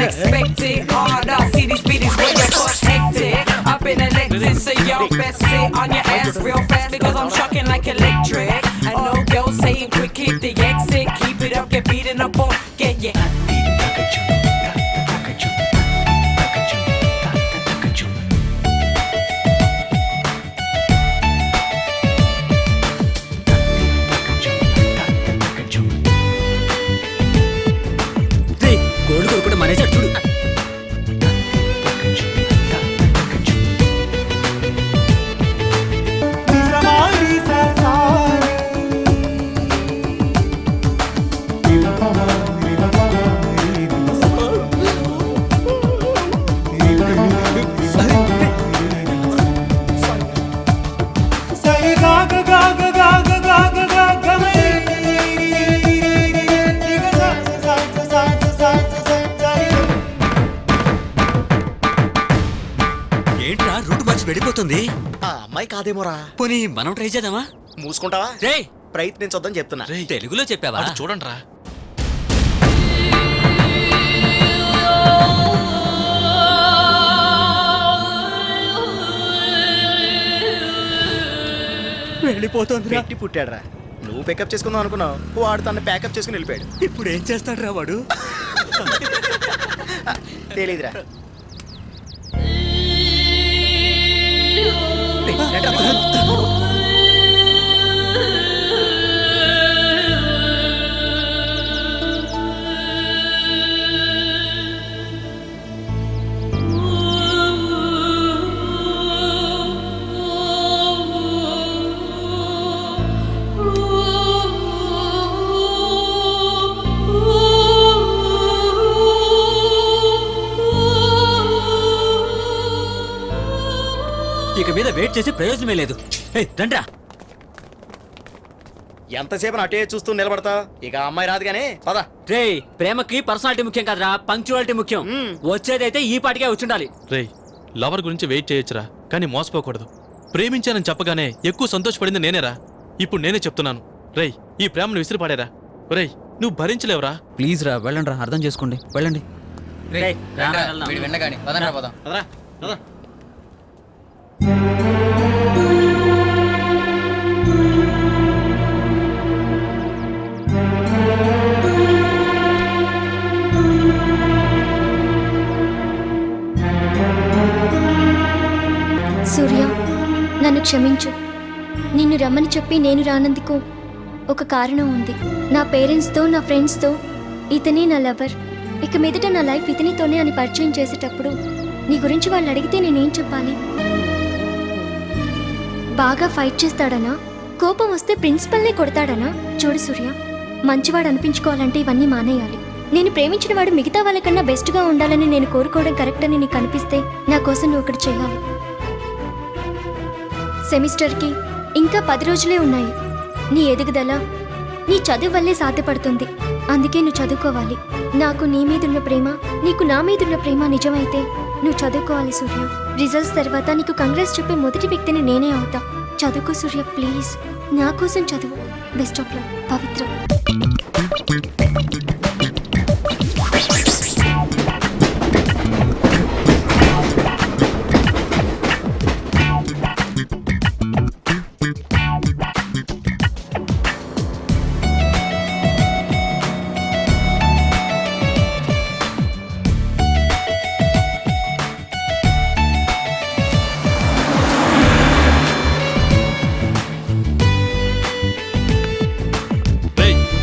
expect it. Harder, see these beaties when you push hectic. I've been elected, so y'all best sit on your ass real fast because I'm shocking like electric. I know girls saying quick hit the exit. Keep it up, get beaten up on, get ya. Gold కొనుక్కోవడం మానేశాడు చూడు. ఏంట్రా route మార్చి వెళ్ళిపోతుంది? ఆ అమ్మాయి కాదేమోరా. పోనీ మనం try చేద్దామా? మూసుకుంటావా? రే ప్రయత్నించొద్దని చెప్తున్నా. తెలుగులో చెప్పావా? చూడండిరా. వెళ్ళిపోతుంది. పెట్టి పుట్టాడురా. నువ్వు పికప్ చేసుకుందాం అనుకున్నావు, వాడు తను ప్యాకప్ చేసుకుని వెళ్ళిపోయాడు. ఇప్పుడు ఏం చేస్తాడు రా వాడు? తెలీదురా. ఇక మీద వెయిట్ చేసి ప్రయోజనమే లేదు. రండ్రా. ఎంతసేపు అటే చూస్తూ నిలబడతా? ఇక అమ్మాయి రాదు కానీ పద. రే ప్రేమకి పర్సనాలిటీ ముఖ్యం కాదురా, పంక్చువాలిటీ ముఖ్యం. వచ్చేదైతే ఈ పాటికే వచ్చుండాలి. రే లవర్ గురించి వెయిట్ చేయొచ్చురా, కానీ మోసపోకూడదు. ప్రేమించానని చెప్పగానే ఎక్కువ సంతోషపడింది నేనేరా. ఇప్పుడు నేనే చెప్తున్నాను, రేయ్ ఈ ప్రేమను విసిరిపాడేరా. రేయ్ నువ్వు భరించలేవురా. ప్లీజ్ రా, వెళ్ళండి రా, అర్థం చేసుకోండి, వెళ్ళండి. వినగాని పదరా పదం. పదరా పద. సూర్య, నన్ను క్షమించు. నిన్ను రమ్మని చెప్పి నేను రానందుకు ఒక కారణం ఉంది. నా పేరెంట్స్తో, నా ఫ్రెండ్స్తో ఇతనే నా లవర్, ఇక మీదట నా లైఫ్ ఇతనితోనే అని పరిచయం చేసేటప్పుడు నీ గురించి వాళ్ళు అడిగితే నేనేం చెప్పాలి? బాగా ఫైట్ చేస్తాడనా? కోపం వస్తే ప్రిన్సిపల్నే కొడతాడనా? చూడు సూర్య, మంచివాడు అనిపించుకోవాలంటే ఇవన్నీ మానేయాలి. నేను ప్రేమించిన వాడు మిగతా వాళ్ళకన్నా బెస్ట్గా ఉండాలని నేను కోరుకోవడం కరెక్ట్ అని నీకు అనిపిస్తే నా కోసం నువ్వు ఒకటి చేయాలి. సెమిస్టర్కి ఇంకా 10 రోజులే ఉన్నాయి. నీ ఎదుగుదల నీ చదువు వల్లే సాధ్యపడుతుంది. అందుకే నువ్వు చదువుకోవాలి. నాకు నీ మీదున్న ప్రేమ, నీకు నా మీదున్న ప్రేమ నిజమైతే నువ్వు చదువుకోవాలి సూర్య. రిజల్ట్స్ తర్వాత నీకు కంగ్రెస్ చెప్పే మొదటి వ్యక్తిని నేనే అవుతా. చదువుకో సూర్య, ప్లీజ్. నా కోసం చదువు. Best of luck, Pavithra.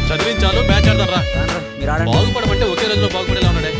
చదివించాలు మ్యాచ్ ఆడదాం రా. బాగుపడమంటే ఒకే రోజులో బాగుపడేలా ఉన్నాడే.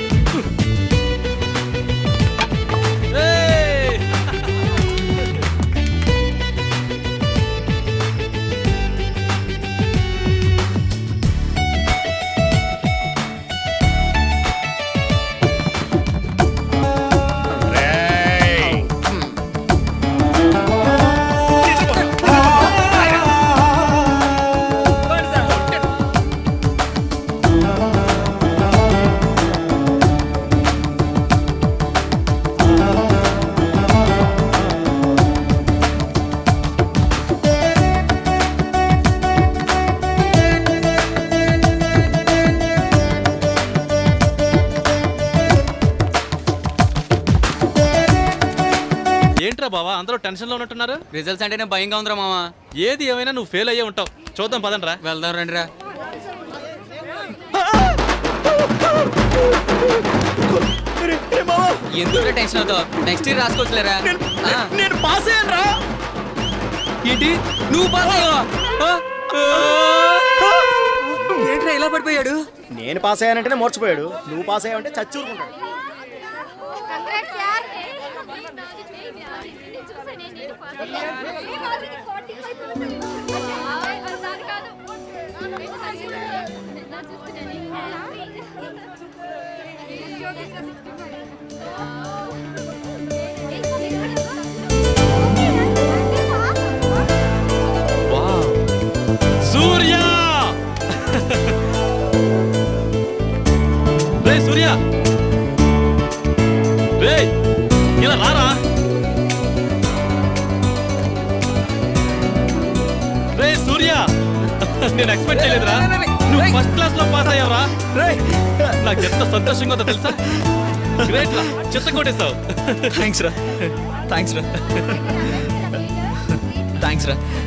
ఏంట్రా బావా అందరూ టెన్షన్ లో ఉన్నట్టున్నారు? రిజల్ట్స్ అంటేనే భయంగా ఉందిరా మామ. ఏది ఏమైనా నువ్వు ఫెయిల్ అయ్యే ఉంటావు. చూద్దాం పదండ్రా. వెళ్దాం రండిరా. ఎందుకు టెన్షన్ అవుతావు? నెక్స్ట్ ఇయర్ రాసుకోవచ్చులేరా. నేను పాస్ అయ్యానురా. ఏంటి నువ్వు పాస్ అయ్యావా? ఏంట్రా ఇలా పడిపోయాడు? నేను పాస్ అయ్యానంటేనే మర్చిపోయాడు. నువ్వు పాస్ అయ్యావంటే చచ్చూరుకుంటాడు. వావ్. సూర్య రే సూర్య రే ఇలా రారా. రే సూర్య నేను ఎక్స్పెక్ట్ చేయలేదురా. నువ్వు ఫస్ట్ క్లాస్ లో పాస్ అయ్యావరా. నాకు ఎంత సంతోషంగా ఉందో తెలుసా. గ్రేట్ రా, చెత్త కొట్టేస్తావు. థ్యాంక్స్ రా.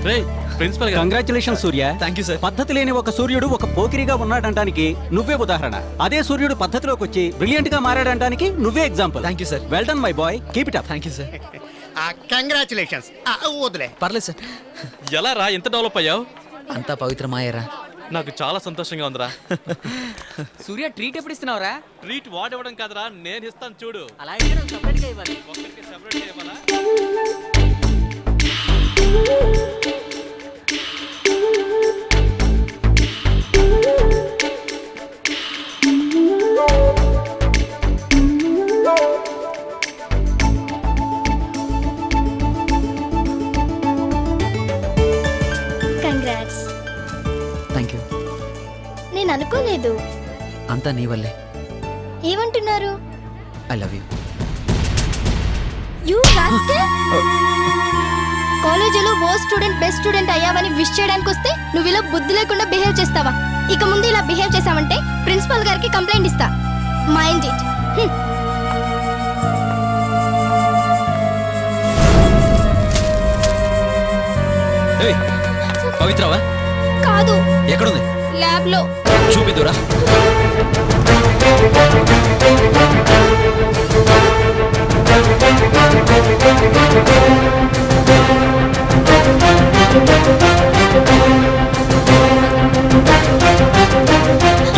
రే ప్రిన్సిపల్ గారు congratulation Surya. Thank you sir. పద్ధతి లేని ఒక సూర్యుడు ఒక పోకిరిగా ఉన్నాడంటానికి నువ్వే ఉదాహరణ. అదే సూర్యుడు పద్ధతిలోకి వచ్చి బ్రిలియంట్ గా మారాడంటానికి నువ్వే example. Thank you sir. Well done my boy, keep it up. Thank you sir. Congratulations. వదిలే. పర్లేదు సార్. ఎలా రా ఎంత డెవలప్ అయ్యావు? అంతా పవిత్రమాయరా. నాకు చాలా సంతోషంగా ఉందిరా. సూర్య ట్రీట్ ఎప్పుడు ఇస్తున్నావురా? ట్రీట్ వాడివ్వడం కాదురా, నేను ఇస్తాను చూడు. అలా అయితే నువ్వు separate గా ఇవ్వాలి. ఒక్కరికి separate గా ఇవ్వాలా? కంగ్రాట్స్. Thank you. నేను అనుకోలేదు. అంతా నీ వల్లే. ఏమంటున్నారు? I love you. You rascal. కాలేజీలో వర్స్ట్ స్టూడెంట్ బెస్ట్ స్టూడెంట్ అయ్యావని విష్ చేయడానికి వస్తే నువ్వు ఇలా బుద్ధి లేకుండా బిహేవ్ చేస్తావా? ఇక ముందు ఇలా బిహేవ్ చేసావంటే ప్రిన్సిపల్ గారికి కంప్లైంట్ ఇస్తా. Mind it. పవిత్రవా? కాదు, ఎక్కడుంది? ల్యాబ్ లో. చూపిద్దురా.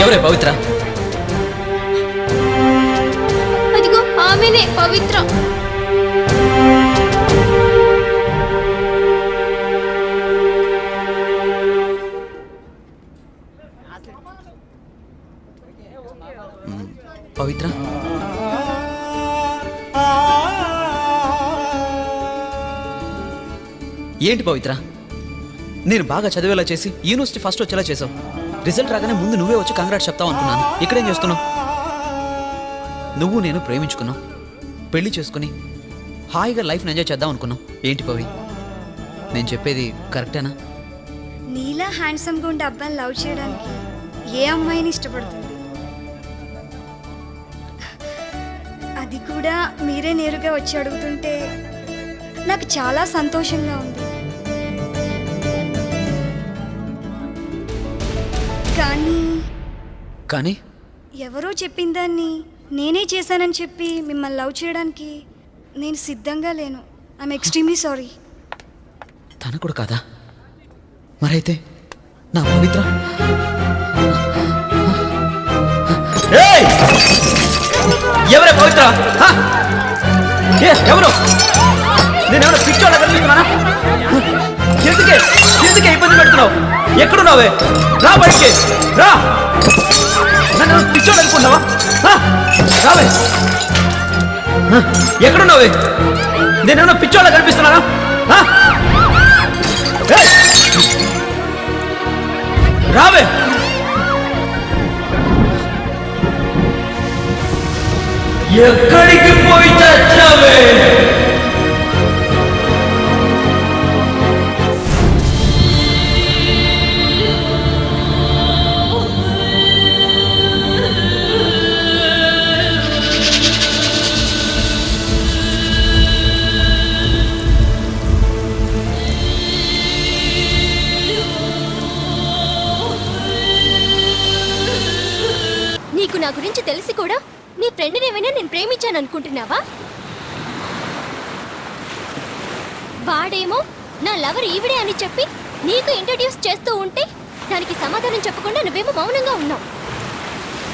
ఎవరే పవిత్ర? అదిగో ఆమెనే పవిత్ర. పవిత్ర ఏంటి పవిత్ర? నేను బాగా చదివేలా చేసి యూనివర్సిటీ ఫస్ట్ వచ్చేలా చేసావు. రిజల్ట్ రాగానే ముందు నువ్వే వచ్చి కంగ్రాట్స్ చెప్తావు అనుకున్నాను. ఇక్కడేం చేస్తున్నావు? నువ్వు నేను ప్రేమించుకున్నావు, పెళ్లి చేసుకుని హాయిగా లైఫ్ని ఎంజాయ్ చేద్దాం అనుకున్నావు. ఏంటి పవి, నేను చెప్పేది కరెక్టేనా? నీలా హ్యాండ్సమ్గా ఉండే అబ్బాయిని లవ్ చేయడానికి ఏ అమ్మాయిని ఇష్టపడుతుంది? అది కూడా మీరే నేరుగా వచ్చి అడుగుతుంటే నాకు చాలా సంతోషంగా ఉంది. కానీ ఎవరో చెప్పిన దాన్ని నేనే చేశానని చెప్పి మిమ్మల్ని లవ్ చేయడానికి నేను సిద్ధంగా లేను. I'm extremely sorry. తన కూడా కాదా? మరైతే నా పవిత్ర ఎవరే పవిత్ర? ఎవరు? నేనేమన్నా పిచ్చోళ్ళ కనిపిస్తున్నానా? ఎందుకే ఇబ్బంది పెడుతున్నావు? ఎక్కడున్నావే? రా బయటికి రా. నన్ను పిచ్చోళ్ళు అనుకున్నావా? రావే. ఎక్కడున్నావే? నేనేమన్నా పిచ్చోళ్ళ కనిపిస్తున్నానా? రావే. ఎక్కడికి పోయి చచ్చావే? నా గురించి తెలిసి కూడా నీ ఫ్రెండ్ని ఏమైనా నేను ప్రేమించాను అనుకుంటున్నావా? వాడేమో నా లవర్ ఈవిడే అని చెప్పి నీకు ఇంట్రడ్యూస్ చేస్తూ ఉంటే దానికి సమాధానం చెప్పకుండా నువ్వేమో మౌనంగా ఉన్నావు.